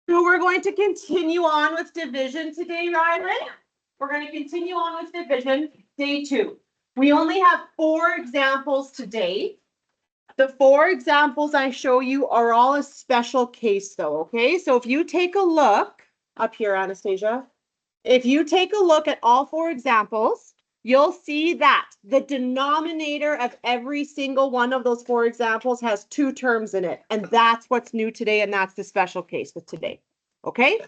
So we're going to continue on with division today, Riley. We're going to continue on with division, day 2. We only have 4 examples today. The 4 examples I show you are all a special case though, okay? So if you take a look up here, Anastasia, if you take a look at all 4 examples, you'll see that the denominator of every single one of those 4 examples has 2 terms in it. And that's what's new today, and that's the special case with today. Okay?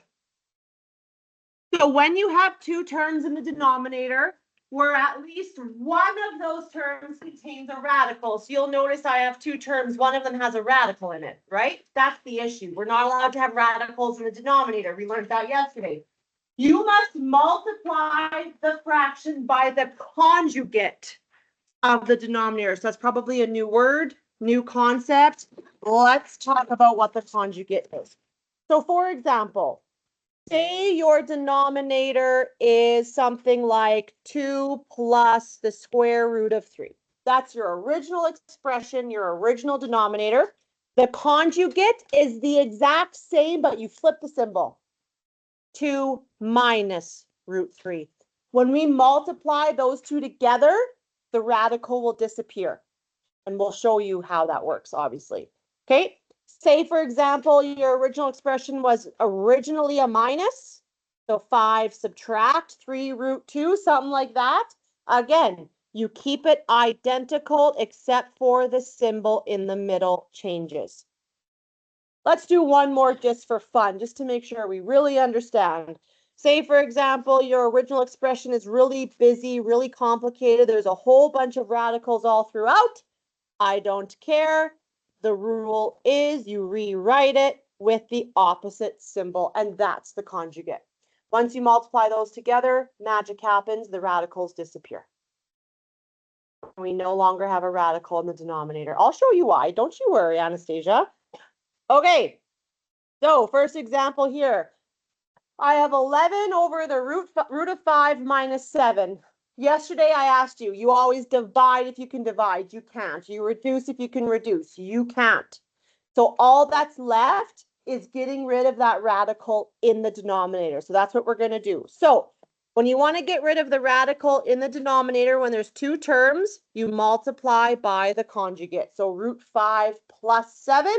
So when you have 2 terms in the denominator, where at least one of those terms contains a radical. So you'll notice I have 2 terms. One of them has a radical in it, right? That's the issue. We're not allowed to have radicals in the denominator. We learned that yesterday. You must multiply the fraction by the conjugate of the denominator. So that's probably a new word, new concept. Let's talk about what the conjugate is. So for example, say your denominator is something like 2 plus the square root of 3. That's your original expression, your original denominator. The conjugate is the exact same, but you flip the symbol. 2 minus root 3. When we multiply those 2 together, the radical will disappear. And we'll show you how that works, obviously. Okay? Say, for example, your original expression was originally a minus. So 5 subtract 3 root 2, something like that. Again, you keep it identical except for the symbol in the middle changes. Let's do one more just for fun, just to make sure we really understand. Say, for example, your original expression is really busy, really complicated. There's a whole bunch of radicals all throughout. I don't care. The rule is you rewrite it with the opposite symbol, and that's the conjugate. Once you multiply those together, magic happens, the radicals disappear. We no longer have a radical in the denominator. I'll show you why. Don't you worry, Anastasia. Okay, so first example here. I have 11 over the root of 5 minus 7. Yesterday I asked you, you always divide if you can divide. You can't. You reduce if you can reduce. You can't. So all that's left is getting rid of that radical in the denominator. So that's what we're going to do. So when you want to get rid of the radical in the denominator, when there's 2 terms, you multiply by the conjugate. So root 5 plus 7.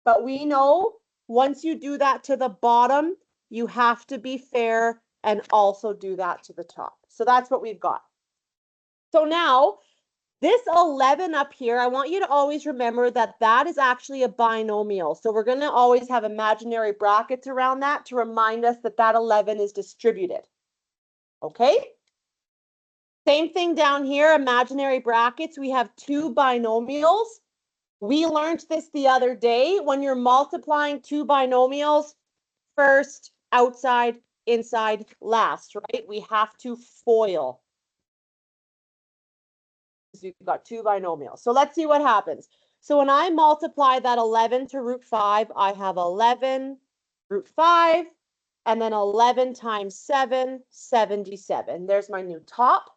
But we know once you do that to the bottom, you have to be fair and also do that to the top. So that's what we've got. So now this 11 up here, I want you to always remember that that is actually a binomial. So we're going to always have imaginary brackets around that to remind us that that 11 is distributed. Okay? Same thing down here, imaginary brackets. We have 2 binomials. We learned this the other day. When you're multiplying 2 binomials, first, outside, inside, last, right? We have to FOIL. We've got 2 binomials. So let's see what happens. So when I multiply that 11 to root 5, I have 11 root 5, and then 11 times 7, 77. There's my new top.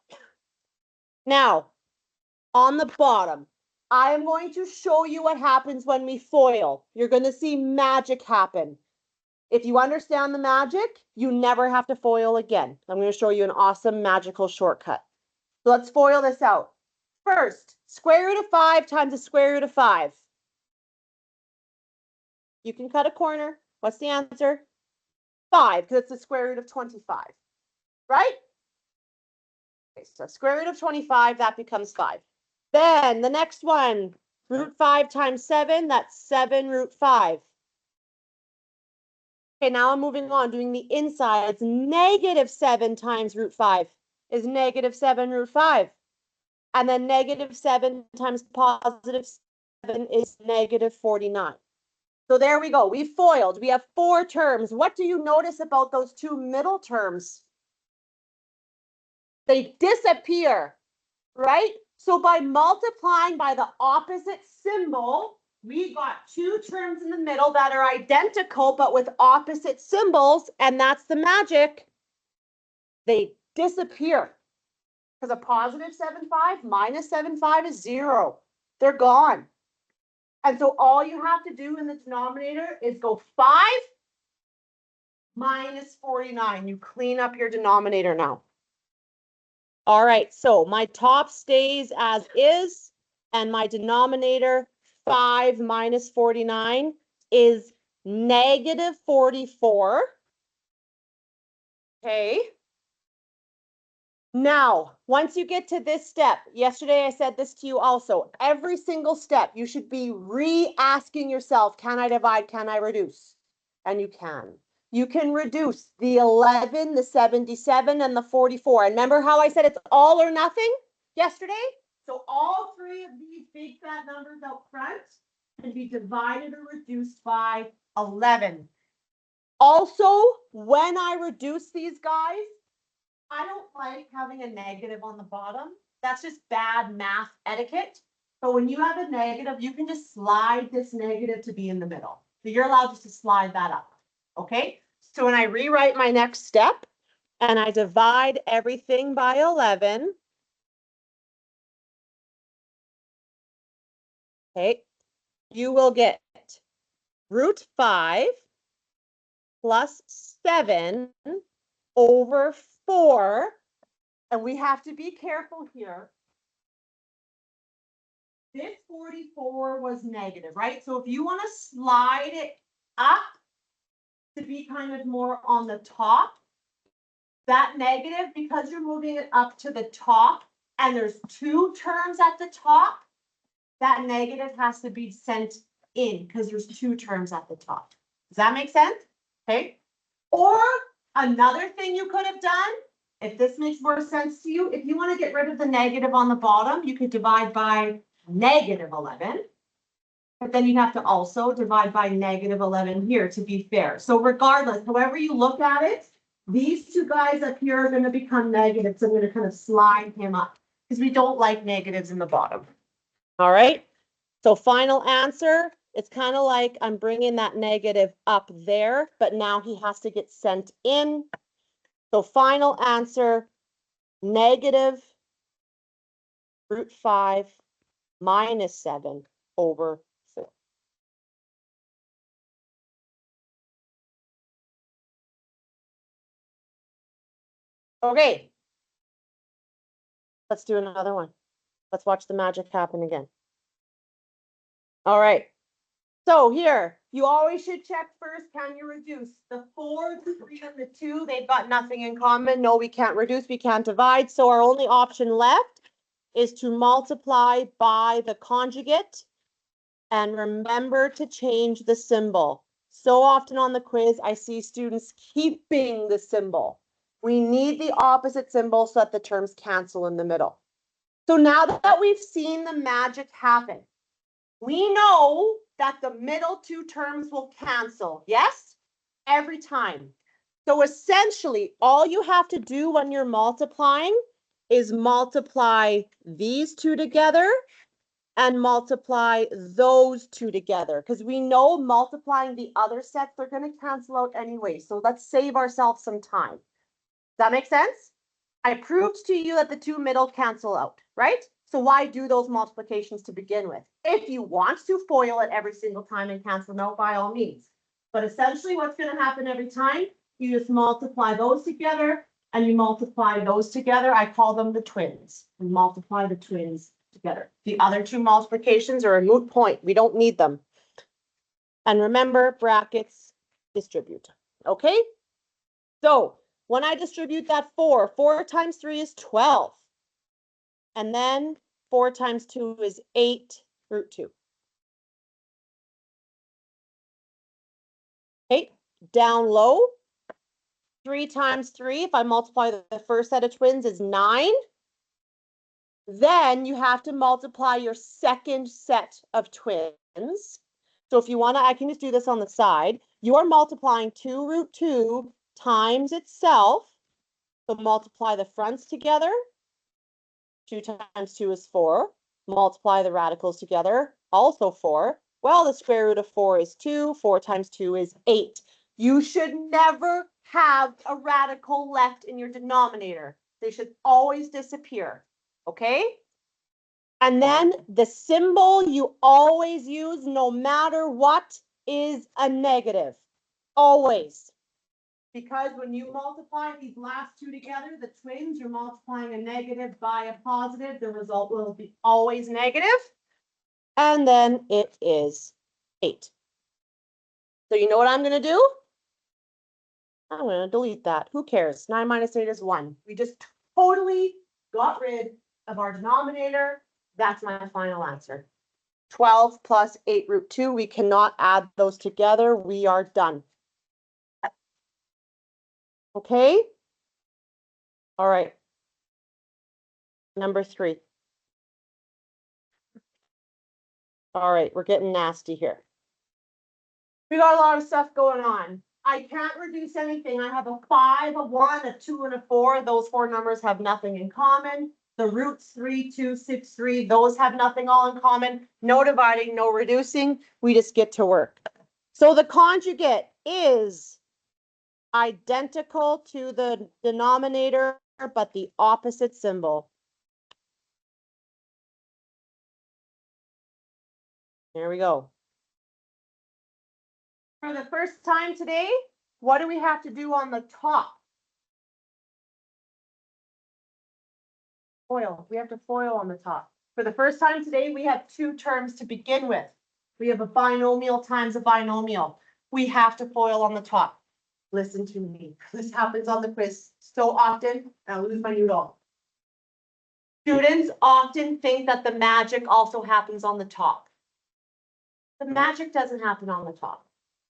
Now, on the bottom, I am going to show you what happens when we FOIL. You're going to see magic happen. If you understand the magic, you never have to FOIL again. I'm going to show you an awesome magical shortcut. So let's FOIL this out. First, square root of 5 times the square root of 5. You can cut a corner. What's the answer? 5, because it's the square root of 25, right? Okay, so square root of 25, that becomes 5. Then the next one, root 5 times 7, that's 7 root 5. Okay, now I'm moving on, doing the inside. It's negative 7 times root 5 is negative 7 root 5. And then negative 7 times positive 7 is negative 49. So there we go. We FOILed. We have 4 terms. What do you notice about those 2 middle terms? They disappear, right? So by multiplying by the opposite symbol, we got 2 terms in the middle that are identical, but with opposite symbols, and that's the magic. They disappear. Because a positive 7,5 minus 7,5 is 0. They're gone. And so all you have to do in the denominator is go 5 minus 49. You clean up your denominator now. All right, so my top stays as is, and my denominator, 5 minus 49, is negative 44. Okay. Now, once you get to this step, yesterday I said this to you also, every single step, you should be re-asking yourself, can I divide, can I reduce? And you can. You can reduce the 11, the 77, and the 44. And remember how I said it's all or nothing yesterday? So all three of these big fat numbers out front can be divided or reduced by 11. Also, when I reduce these guys, I don't like having a negative on the bottom. That's just bad math etiquette. But when you have a negative, you can just slide this negative to be in the middle. So you're allowed just to slide that up. Okay? So when I rewrite my next step and I divide everything by 11, okay, you will get root 5 plus 7 over 4. And we have to be careful here. This 44 was negative, right? So if you want to slide it up to be kind of more on the top, that negative, because you're moving it up to the top and there's two terms at the top, that negative has to be sent in because there's two terms at the top. Does that make sense? Okay. Or another thing you could have done, if this makes more sense to you, if you want to get rid of the negative on the bottom, you could divide by negative 11. But then you have to also divide by negative 11 here to be fair. So regardless, however you look at it, these two guys up here are going to become negative. So I'm going to kind of slide him up because we don't like negatives in the bottom. All right. So final answer, it's kind of like I'm bringing that negative up there, but now he has to get sent in. So final answer, negative root 5 minus 7 over 4. Okay. Let's do another one. Let's watch the magic happen again. All right. So here, you always should check first, can you reduce? The 4, the 3, and the 2, they've got nothing in common. No, we can't reduce, we can't divide. So our only option left is to multiply by the conjugate. And remember to change the symbol. So often on the quiz, I see students keeping the symbol. We need the opposite symbol so that the terms cancel in the middle. So now that we've seen the magic happen, we know that the middle two terms will cancel, yes? Every time. So essentially, all you have to do when you're multiplying is multiply these two together and multiply those two together. Because we know multiplying the other sets, they're going to cancel out anyway. So let's save ourselves some time. Does that make sense? I proved to you that the two middle cancel out, right? So why do those multiplications to begin with? If you want to FOIL it every single time and cancel out, by all means. But essentially what's going to happen every time, you just multiply those together and you multiply those together. I call them the twins. We multiply the twins together. The other two multiplications are a moot point. We don't need them. And remember, brackets distribute. Okay? So when I distribute that 4 times 3 is 12. And then 4 times 2 is 8 root 2. Okay, down low, 3 times 3, if I multiply the first set of twins, is 9. Then you have to multiply your second set of twins. So if you want to, I can just do this on the side. You are multiplying 2 root 2 times itself. So multiply the fronts together. 2 times 2 is 4. Multiply the radicals together, also 4. Well, the square root of 4 is 2. 4 times 2 is 8. You should never have a radical left in your denominator. They should always disappear, okay? And then the symbol you always use, no matter what, is a negative. Always. Because when you multiply these last two together, the twins, you're multiplying a negative by a positive. The result will be always negative. And then it is 8. So you know what I'm going to do? I'm going to delete that. Who cares? 9 minus 8 is 1. We just totally got rid of our denominator. That's my final answer. 12 plus 8 root 2. We cannot add those together. We are done. Okay? All right. Number 3. All right, we're getting nasty here. We got a lot of stuff going on. I can't reduce anything. I have a 5, a 1, a 2, and a 4. Those 4 numbers have nothing in common. The roots 3, 2, 6, 3, those have nothing all in common. No dividing, no reducing. We just get to work. So the conjugate is identical to the denominator, but the opposite symbol. There we go. For the first time today, what do we have to do on the top? Foil. We have to foil on the top. For the first time today, we have 2 terms to begin with. We have a binomial times a binomial. We have to foil on the top. Listen to me. This happens on the quiz so often, I lose my noodle. Students often think that the magic also happens on the top. The magic doesn't happen on the top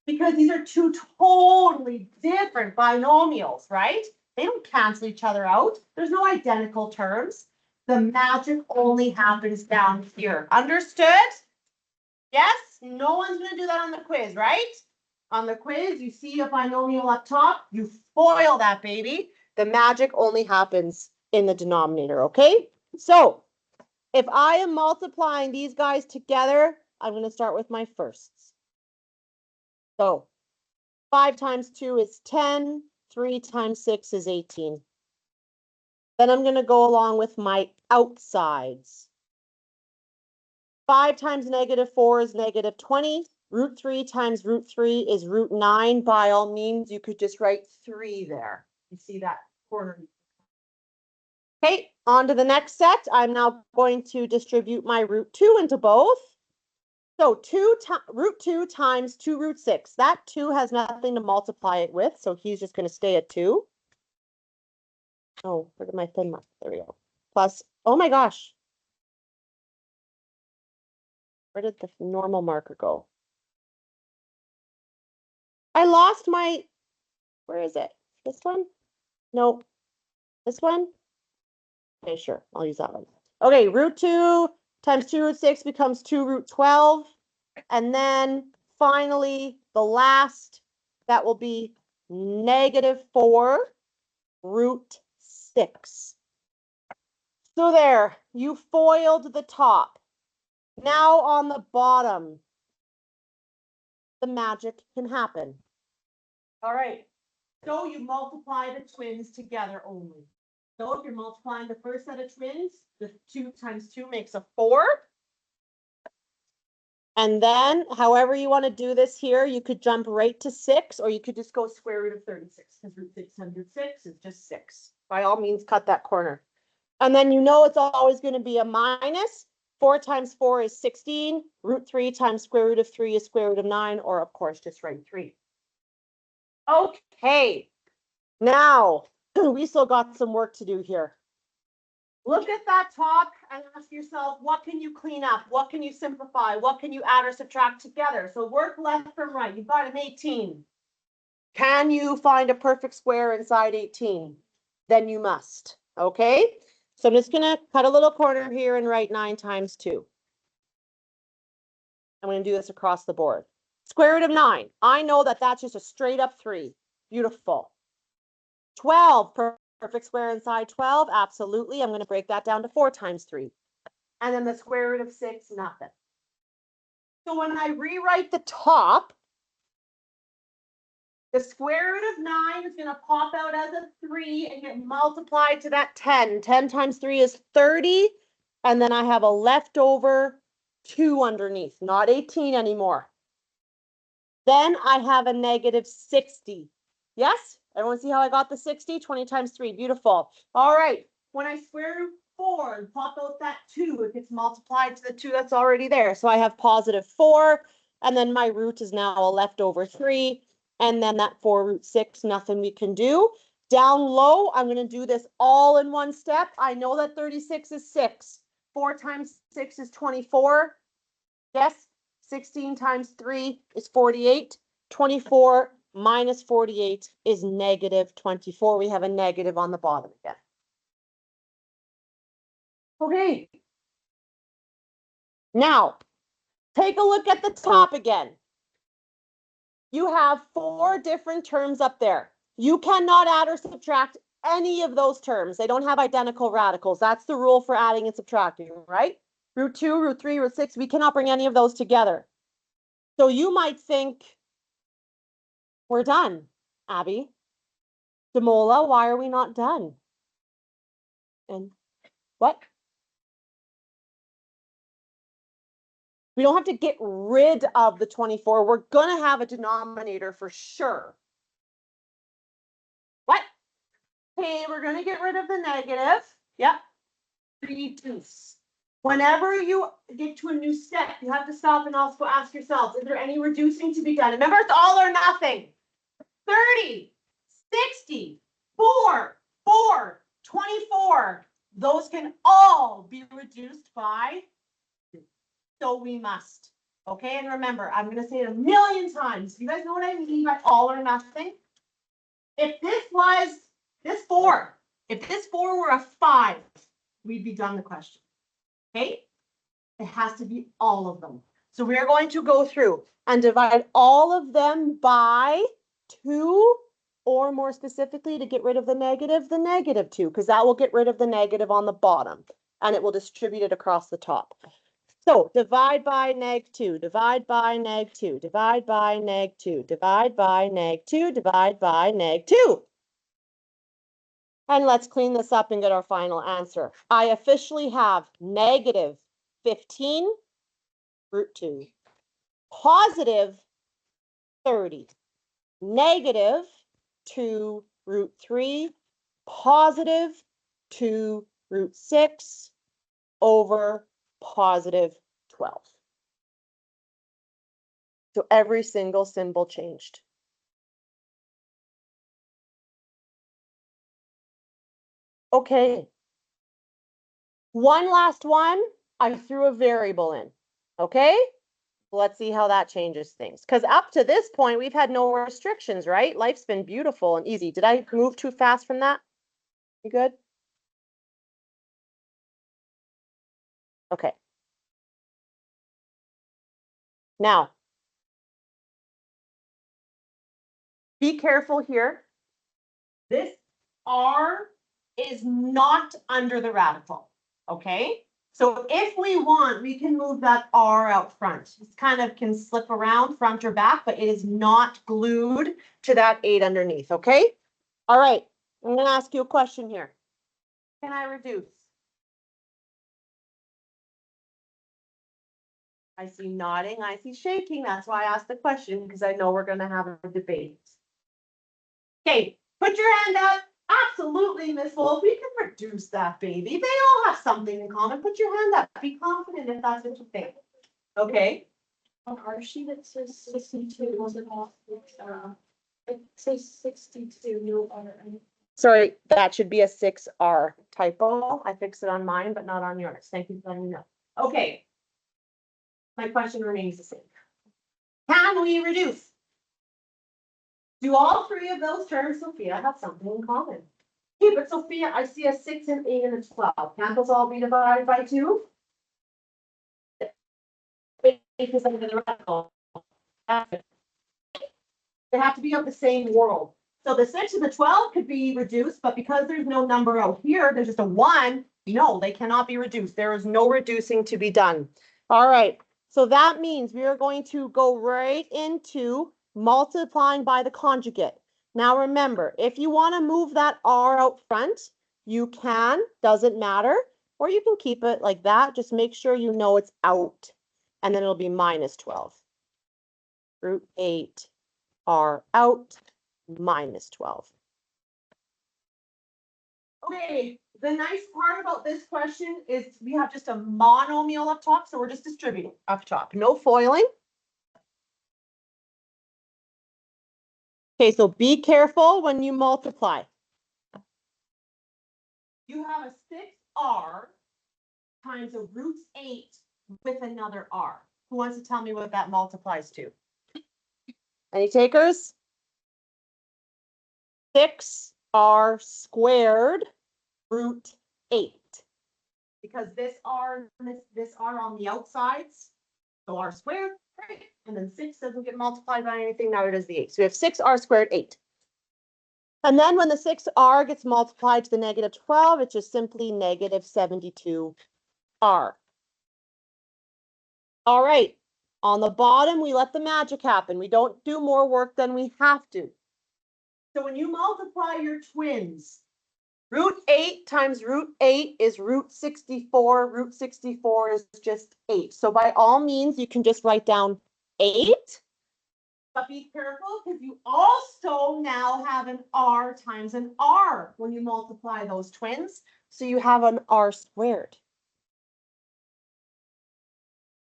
because these are 2 totally different binomials, right? They don't cancel each other out. There's no identical terms. The magic only happens down here. Understood? Yes? No one's going to do that on the quiz, right? On the quiz, you see a binomial up top, you foil that baby. The magic only happens in the denominator, okay? So if I am multiplying these guys together, I'm going to start with my firsts. So 5 times 2 is 10. 3 times 6 is 18. Then I'm going to go along with my outsides. 5 times -4 is -20. Root 3 times root 3 is root 9. By all means, you could just write 3 there. You see that corner? Okay, on to the next set. I'm now going to distribute my root 2 into both. So root 2 times 2 root 6. That 2 has nothing to multiply it with, so he's just going to stay at 2. Oh, where did my thin mark? There we go. Plus, oh my gosh. Where did the normal marker go? I lost my, where is it? This one? No, this one? Okay, sure, I'll use that one. Okay, root 2 times 2 root 6 becomes 2 root 12. And then finally, the last, that will be -4 root 6. So there, you foiled the top. Now on the bottom, the magic can happen. All right, so you multiply the twins together only. So if you're multiplying the first set of twins, the 2 times 2 makes a 4. And then, however you want to do this here, you could jump right to 6, or you could just go square root of 36, because root 6 times root 6 is just 6. By all means, cut that corner. And then you know it's always going to be a minus. 4 times 4 is 16. Root 3 times square root of 3 is square root of 9, or of course, just write 3. Okay, now we still got some work to do here. Look at that top and ask yourself, what can you clean up? What can you simplify? What can you add or subtract together? So work left from right. You've got an 18. Can you find a perfect square inside 18? Then you must. Okay, so I'm just going to cut a little corner here and write 9 times 2. I'm going to do this across the board. Square root of 9. I know that that's just a straight up 3. Beautiful. 12. Perfect square inside 12. Absolutely. I'm going to break that down to 4 times 3. And then the square root of 6, nothing. So when I rewrite the top, the square root of 9 is going to pop out as a 3 and get multiplied to that 10. 10 times 3 is 30. And then I have a leftover 2 underneath, not 18 anymore. Then I have a -60. Yes? Everyone see how I got the 60? 20 times 3. Beautiful. All right. When I square root 4 and pop out that 2, it gets multiplied to the 2 that's already there. So I have positive 4, and then my root is now a leftover 3, and then that 4 root 6, nothing we can do. Down low, I'm going to do this all in one step. I know that 36 is 6. 4 times 6 is 24. Yes, 16 times 3 is 48. 24 minus 48 is negative 24. We have a negative on the bottom again. Okay. Now, take a look at the top again. You have 4 different terms up there. You cannot add or subtract any of those terms. They don't have identical radicals. That's the rule for adding and subtracting, right? Root 2, root 3, root 6, we cannot bring any of those together. So you might think, we're done, Abby. Demola, why are we not done? And what? We don't have to get rid of the 24. We're going to have a denominator for sure. What? Okay, we're going to get rid of the negative. Yep. 3/2. Whenever you get to a new step, you have to stop and also ask yourselves, is there any reducing to be done? Remember, it's all or nothing. 30, 60, 4, 4, 24. Those can all be reduced by 2. So we must. Okay, and remember, I'm going to say it a million times. You guys know what I mean by all or nothing? If this was this 4, if this 4 were a 5, we'd be done the question. Okay? It has to be all of them. So we are going to go through and divide all of them by 2, or more specifically, to get rid of the negative 2, because that will get rid of the negative on the bottom, and it will distribute it across the top. So divide by -2, divide by -2, divide by -2, divide by -2, divide by -2. And let's clean this up and get our final answer. I officially have negative 15 root 2, positive 30, negative 2 root 3, positive 2 root 6 over positive 12. So every single symbol changed. Okay. One last one, I threw a variable in. Okay? Let's see how that changes things. Because up to this point, we've had no restrictions, right? Life's been beautiful and easy. Did I move too fast from that? You good? Okay. Now, be careful here. This R is not under the radical, okay? So if we want, we can move that R out front. It kind of can slip around front or back, but it is not glued to that 8 underneath, okay? All right, I'm going to ask you a question here. Can I reduce? I see nodding, I see shaking. That's why I asked the question, because I know we're going to have a debate. Okay, put your hand up. Absolutely, Miss Wolf. We can reduce that, baby. They all have something in common. Put your hand up. Be confident if that's what you think. Okay. On our sheet, it says 62. Was it off? It says 62. No R. Sorry, that should be a 6R typo. I fixed it on mine, but not on yours. Thank you for letting me know. Okay. My question remains the same. Can we reduce? Do all 3 of those terms, Sophia, have something in common? Okay, but Sophia, I see a 6, an 8, and a 12. Can't those all be divided by 2? Because under the radical. They have to be of the same world. So the 6 and the 12 could be reduced, but because there's no number out here, there's just a 1. No, they cannot be reduced. There is no reducing to be done. All right. So that means we are going to go right into multiplying by the conjugate. Now remember, if you want to move that R out front, you can, doesn't matter, or you can keep it like that. Just make sure you know it's out, and then it'll be minus 12. Root 8 R out, minus 12. Okay, the nice part about this question is we have just a monomial up top, so we're just distributing up top, no foiling. Okay, so be careful when you multiply. You have a 6r times a root 8 with another r. Who wants to tell me what that multiplies to? Any takers? 6r squared root 8. Because this r and this r on the outsides, so r squared, right? And then 6 doesn't get multiplied by anything, neither does the 8. So we have 6r squared 8. And then when the 6r gets multiplied to the negative 12, it's just simply negative 72r. All right, on the bottom, we let the magic happen. We don't do more work than we have to. So when you multiply your twins, root 8 times root 8 is root 64. Root 64 is just 8. So by all means, you can just write down 8. But be careful because you also now have an r times an r when you multiply those twins. So you have an r squared.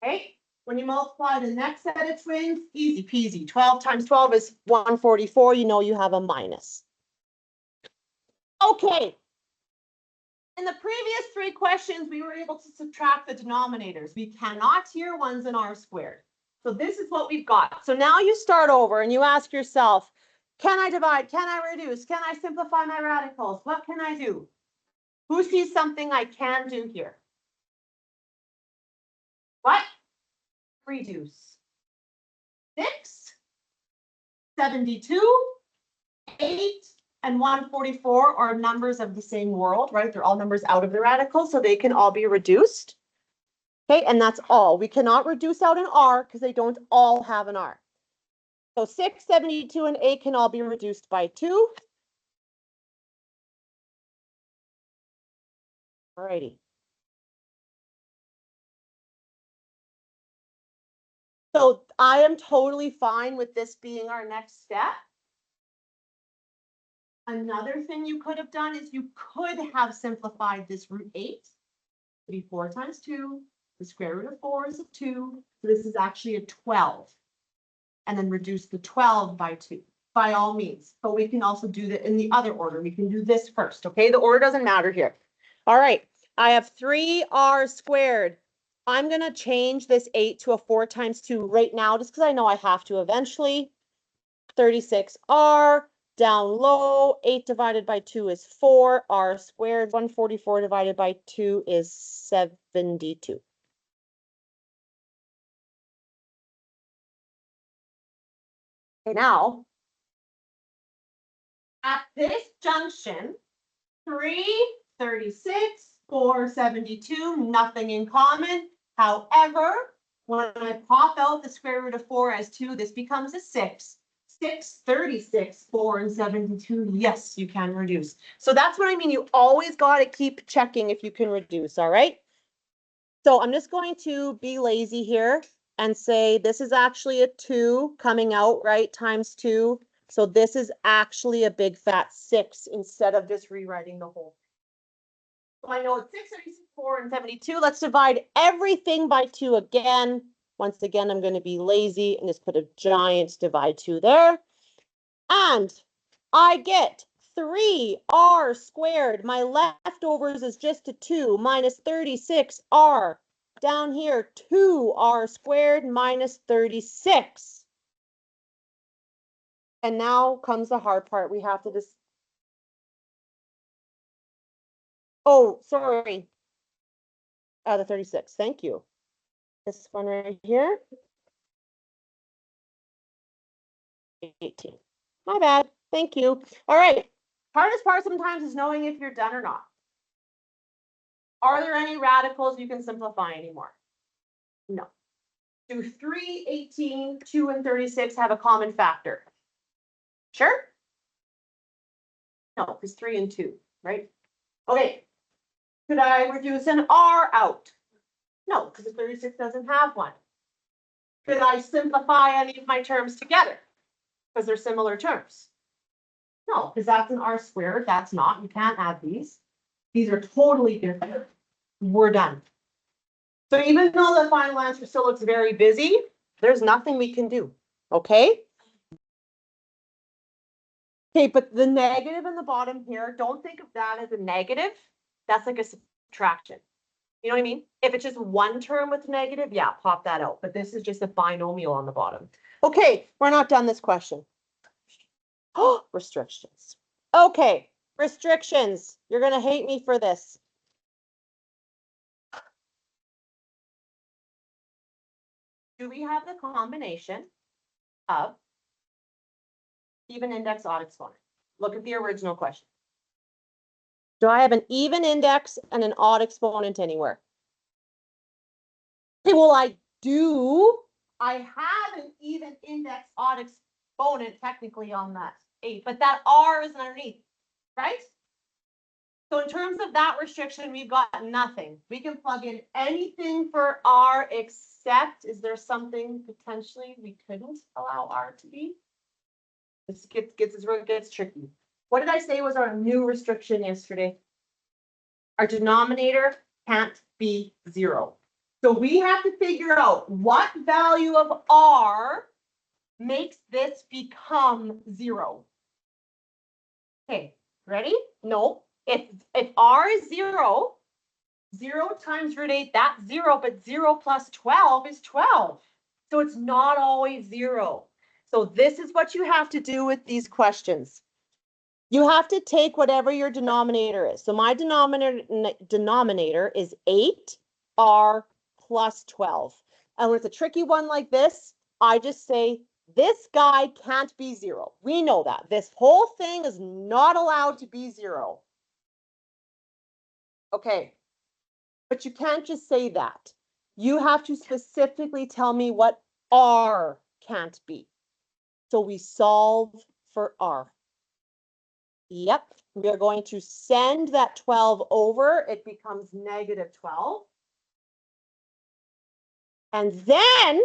Okay, when you multiply the next set of twins, easy peasy. 12 times 12 is 144. You know you have a minus. Okay. In the previous 3 questions, we were able to subtract the denominators. We cannot here, one's an r squared. So this is what we've got. So now you start over and you ask yourself, can I divide? Can I reduce? Can I simplify my radicals? What can I do? Who sees something I can do here? What? Reduce. 6, 72, 8, and 144 are numbers of the same world, right? They're all numbers out of the radical, so they can all be reduced. Okay, and that's all. We cannot reduce out an r because they don't all have an r. So 6, 72, and 8 can all be reduced by 2. Alrighty. So I am totally fine with this being our next step. Another thing you could have done is you could have simplified this root 8 to be 4 times 2. The square root of 4 is 2. So this is actually a 12. And then reduce the 12 by 2. By all means. But we can also do that in the other order. We can do this first. Okay, the order doesn't matter here. All right, I have 3r squared. I'm going to change this 8 to a 4 times 2 right now, just because I know I have to eventually. 36r, down low, 8 divided by 2 is 4, r squared, 144 divided by 2 is 72. Okay, now, at this junction, 3, 36, 4, 72, nothing in common. However, when I pop out the square root of 4 as 2, this becomes a 6. 6, 36, 4, and 72. Yes, you can reduce. So that's what I mean. You always got to keep checking if you can reduce, all right? So I'm just going to be lazy here and say this is actually a 2 coming out, right, times 2. So this is actually a big fat 6 instead of just rewriting the whole. So I know it's 6, 34, and 72. Let's divide everything by 2 again. Once again, I'm going to be lazy and just put a giant divide 2 there. And I get 3r squared. My leftovers is just a 2 minus 36r. Down here, 2r squared minus 36. And now comes the hard part. We have to just. Oh, sorry. The 36. Thank you. This one right here. 18. My bad. Thank you. All right. Hardest part sometimes is knowing if you're done or not. Are there any radicals you can simplify anymore? No. Do 3, 18, 2, and 36 have a common factor? Sure? No, because 3 and 2, right? Okay. Could I reduce an r out? No, because the 36 doesn't have one. Could I simplify any of my terms together? Because they're similar terms. No, because that's an R squared. That's not. You can't add these. These are totally different. We're done. So even though the final answer still looks very busy, there's nothing we can do. Okay? Okay, but the negative in the bottom here, don't think of that as a negative. That's like a subtraction. You know what I mean? If it's just one term with negative, yeah, pop that out. But this is just a binomial on the bottom. Okay, we're not done this question. Oh, restrictions. Okay, restrictions. You're going to hate me for this. Do we have the combination of even index, odd exponent? Look at the original question. Do I have an even index and an odd exponent anywhere? Okay, well, I do. I have an even index odd exponent technically on that 8, but that R is underneath, right? So in terms of that restriction, we've got nothing. We can plug in anything for R except, is there something potentially we couldn't allow R to be? This gets tricky. What did I say was our new restriction yesterday? Our denominator can't be 0. So we have to figure out what value of R makes this become 0. Okay, ready? No. If R is 0, 0 times root 8, that's 0, but 0 plus 12 is 12. So it's not always 0. So this is what you have to do with these questions. You have to take whatever your denominator is. So my denominator is 8R plus 12. And with a tricky one like this, I just say this guy can't be 0. We know that. This whole thing is not allowed to be 0. Okay. But you can't just say that. You have to specifically tell me what R can't be. So we solve for R. Yep, we are going to send that 12 over. It becomes negative 12. And then,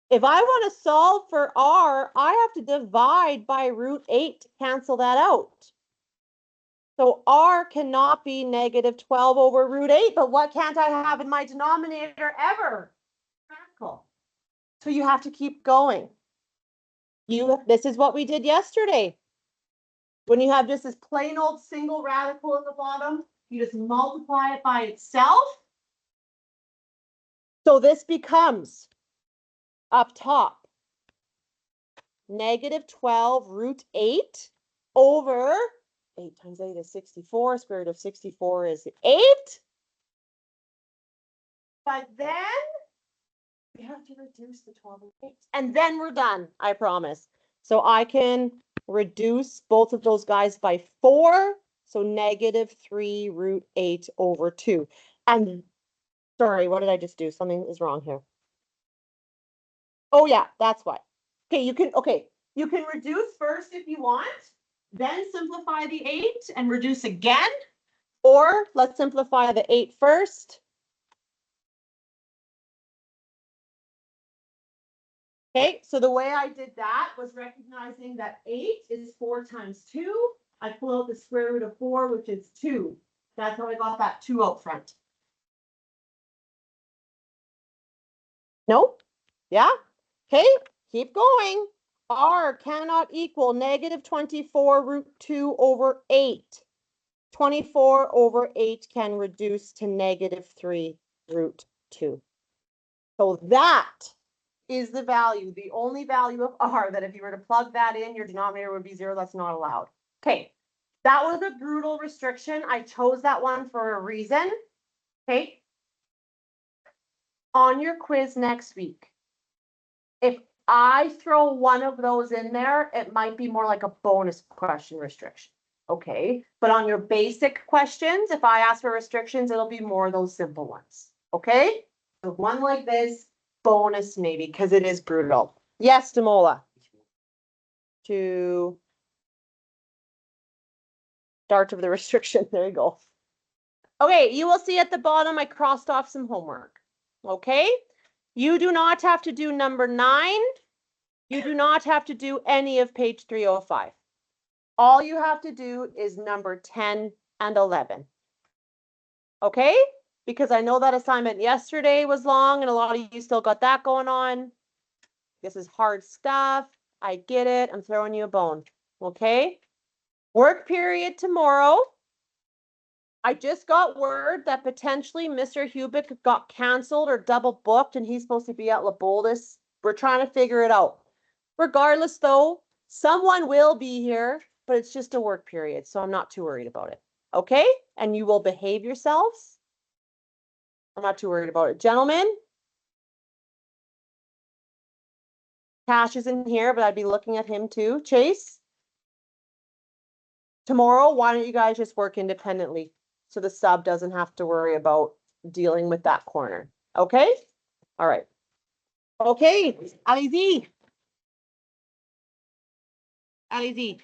if I want to solve for R, I have to divide by root 8 to cancel that out. So R cannot be negative 12 over root 8, but what can't I have in my denominator ever? Radical. So you have to keep going. This is what we did yesterday. When you have just this plain old single radical in the bottom, you just multiply it by itself. So this becomes up top negative 12 root 8 over 8 times 8 is 64. Square root of 64 is 8. But then we have to reduce the 12 and 8. And then we're done, I promise. So I can reduce both of those guys by 4. So negative 3 root 8 over 2. And sorry, what did I just do? Something is wrong here. Oh yeah, that's why. Okay, you can reduce first if you want, then simplify the 8 and reduce again. Or let's simplify the 8 first. Okay, so the way I did that was recognizing that 8 is 4 times 2. I pull out the square root of 4, which is 2. That's how I got that 2 out front. Nope. Yeah? Okay, keep going. R cannot equal negative 24 root 2 over 8. 24 over 8 can reduce to negative 3 root 2. So that is the value, the only value of R that if you were to plug that in, your denominator would be 0. That's not allowed. Okay, that was a brutal restriction. I chose that one for a reason. Okay. On your quiz next week, if I throw one of those in there, it might be more like a bonus question restriction. Okay, but on your basic questions, if I ask for restrictions, it'll be more of those simple ones. Okay, so one like this, bonus maybe, because it is brutal. Yes, Demola. To start of the restriction, there you go. Okay, you will see at the bottom, I crossed off some homework. Okay, you do not have to do number 9. You do not have to do any of page 305. All you have to do is number 10 and 11. Okay? Because I know that assignment yesterday was long and a lot of you still got that going on. This is hard stuff. I get it. I'm throwing you a bone. Okay? Work period tomorrow. I just got word that potentially Mr. Hubick got canceled or double booked and he's supposed to be at La Boldis. We're trying to figure it out. Regardless though, someone will be here, but it's just a work period, so I'm not too worried about it. Okay? And you will behave yourselves. I'm not too worried about it. Gentlemen, Cash isn't here, but I'd be looking at him too. Chase, tomorrow, why don't you guys just work independently so the sub doesn't have to worry about dealing with that corner? Okay? All right. Okay, allez-y. Allez-y.